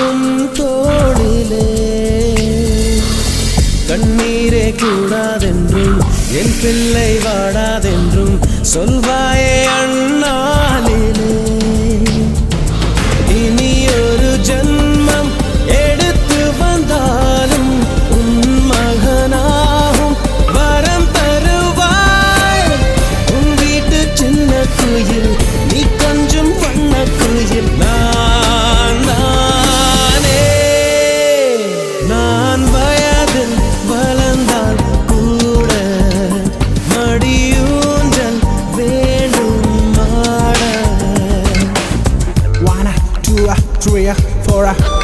உன் தோளிலே கண்ணீரே கூடாதென்றும் என் பிள்ளை வாடாதென்றும் சொல்வாயே அண்ணாலிலே இனி ஒரு ஜன்மம் எடுத்து வந்தாலும் உன் மகனாகும் வரம் தருவாய் உன் வீட்டு சின்ன குயில் நீ கொஞ்சம் வண்ண குயில் நான் வயதில் வளர்ந்தால் கூட மடியூஞ்சல் வேணும் மாட 1 2 3 4